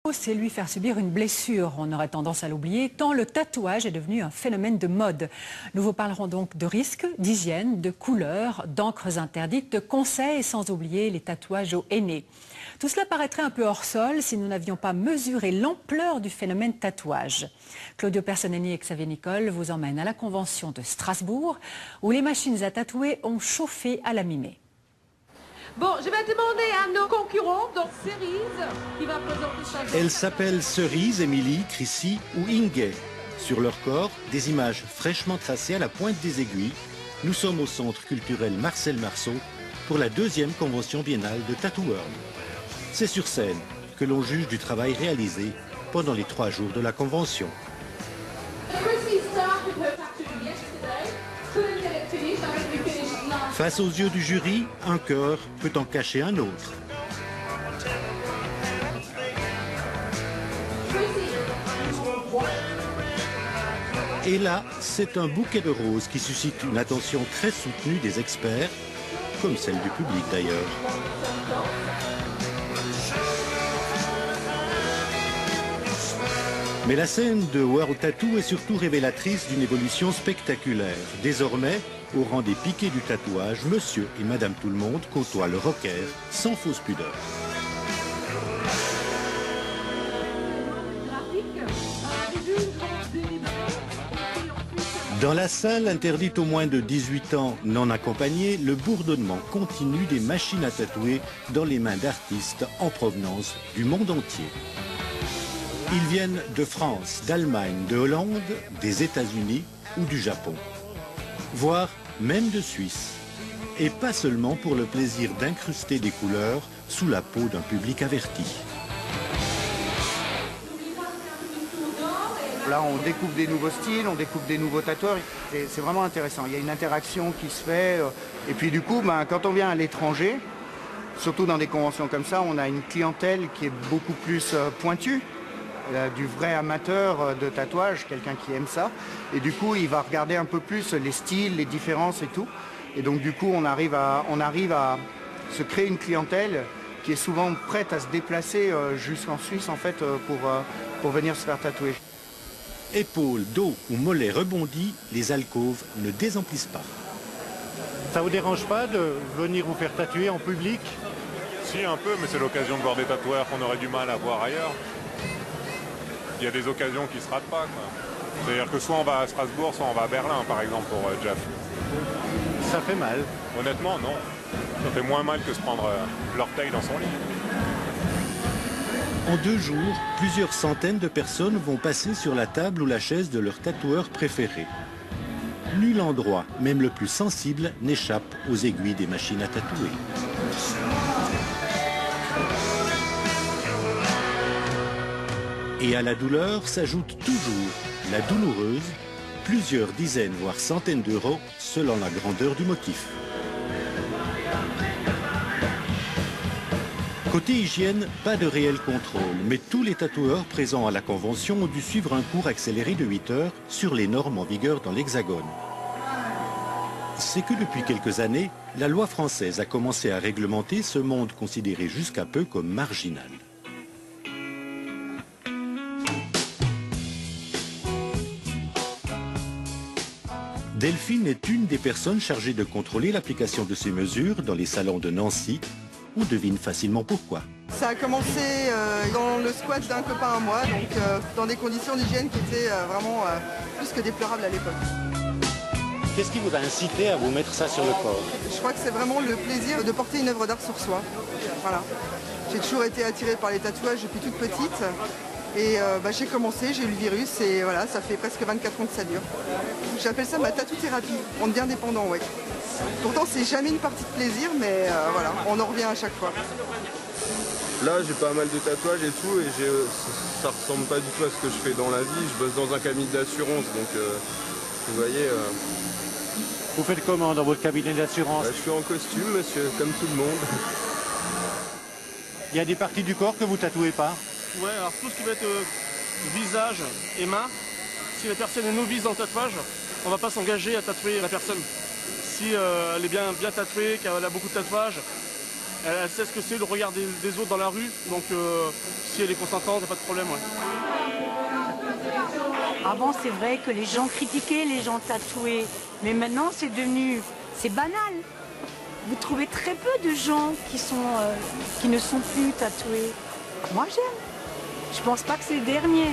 C'est lui faire subir une blessure. On aurait tendance à l'oublier tant le tatouage est devenu un phénomène de mode. Nous vous parlerons donc de risques, d'hygiène, de couleurs, d'encres interdites, de conseils, sans oublier les tatouages au henné. Tout cela paraîtrait un peu hors sol si nous n'avions pas mesuré l'ampleur du phénomène tatouage. Claudio Personeni et Xavier Nicole vous emmènent à la Convention de Strasbourg où les machines à tatouer ont chauffé à la mi-mai. Bon, je vais demander à nos concurrents, donc Cerise, qui va présenter sa... Elles s'appellent Cerise, Émilie, Chrissy ou Inge. Sur leur corps, des images fraîchement tracées à la pointe des aiguilles. Nous sommes au centre culturel Marcel Marceau pour la 2e convention biennale de Tattoo World. C'est sur scène que l'on juge du travail réalisé pendant les 3 jours de la convention. Face aux yeux du jury, un cœur peut en cacher un autre. Et là, c'est un bouquet de roses qui suscite une attention très soutenue des experts, comme celle du public d'ailleurs. Mais la scène de World Tattoo est surtout révélatrice d'une évolution spectaculaire. Désormais, au rang des piquets du tatouage, monsieur et madame tout le monde côtoient le rocker sans fausse pudeur. Dans la salle interdite aux moins de 18 ans non accompagnés, le bourdonnement continu des machines à tatouer dans les mains d'artistes en provenance du monde entier. Ils viennent de France, d'Allemagne, de Hollande, des États-Unis ou du Japon, voire même de Suisse. Et pas seulement pour le plaisir d'incruster des couleurs sous la peau d'un public averti. Là, on découvre des nouveaux styles, on découvre des nouveaux tatoueurs. C'est vraiment intéressant. Il y a une interaction qui se fait. Et puis du coup, quand on vient à l'étranger, surtout dans des conventions comme ça, on a une clientèle qui est beaucoup plus pointue. Du vrai amateur de tatouage, quelqu'un qui aime ça. Et du coup, il va regarder un peu plus les styles, les différences et tout. Et donc du coup, on arrive à se créer une clientèle qui est souvent prête à se déplacer jusqu'en Suisse en fait pour venir se faire tatouer. Épaules, dos ou mollets rebondis, les alcôves ne désemplissent pas. Ça vous dérange pas de venir vous faire tatouer en public? Si, un peu, mais c'est l'occasion de voir des tatoueurs qu'on aurait du mal à voir ailleurs. Il y a des occasions qui ne se ratent pas. C'est-à-dire que soit on va à Strasbourg, soit on va à Berlin, par exemple, pour Jeff. Ça fait mal? Honnêtement, non. Ça fait moins mal que se prendre l'orteil dans son lit. En 2 jours, plusieurs centaines de personnes vont passer sur la table ou la chaise de leur tatoueur préféré. Nul endroit, même le plus sensible, n'échappe aux aiguilles des machines à tatouer. Et à la douleur s'ajoute toujours la douloureuse, plusieurs dizaines voire centaines d'euros selon la grandeur du motif. Côté hygiène, pas de réel contrôle, mais tous les tatoueurs présents à la convention ont dû suivre un cours accéléré de 8 heures sur les normes en vigueur dans l'Hexagone. C'est que depuis quelques années, la loi française a commencé à réglementer ce monde considéré jusqu'à peu comme marginal. Delphine est une des personnes chargées de contrôler l'application de ces mesures dans les salons de Nancy. On devine facilement pourquoi. Ça a commencé dans le squat d'un copain à moi, donc dans des conditions d'hygiène qui étaient vraiment plus que déplorables à l'époque. Qu'est-ce qui vous a incité à vous mettre ça sur le corps? Je crois que c'est vraiment le plaisir de porter une œuvre d'art sur soi. Voilà. J'ai toujours été attirée par les tatouages depuis toute petite. Et j'ai commencé, j'ai eu le virus et voilà, ça fait presque 24 ans que ça dure. J'appelle ça ma tatou-thérapie, on devient dépendant, ouais. Pourtant c'est jamais une partie de plaisir, mais voilà, on en revient à chaque fois. Là j'ai pas mal de tatouages et tout, et ça ressemble pas du tout à ce que je fais dans la vie. Je bosse dans un cabinet d'assurance, donc vous voyez... Vous faites comment dans votre cabinet d'assurance? Je suis en costume, monsieur, comme tout le monde. Il y a des parties du corps que vous tatouez pas? Ouais, alors tout ce qui va être visage et main, si la personne est novice dans le tatouage, on ne va pas s'engager à tatouer la personne. Si elle est bien tatouée, qu'elle a beaucoup de tatouages, Elle sait ce que c'est le regard des autres dans la rue, donc si elle est consentante, il n'y a pas de problème. Ouais. Avant, c'est vrai que les gens critiquaient les gens tatoués, mais maintenant c'est banal. Vous trouvez très peu de gens qui ne sont plus tatoués. Moi, j'aime. Je pense pas que c'est le dernier.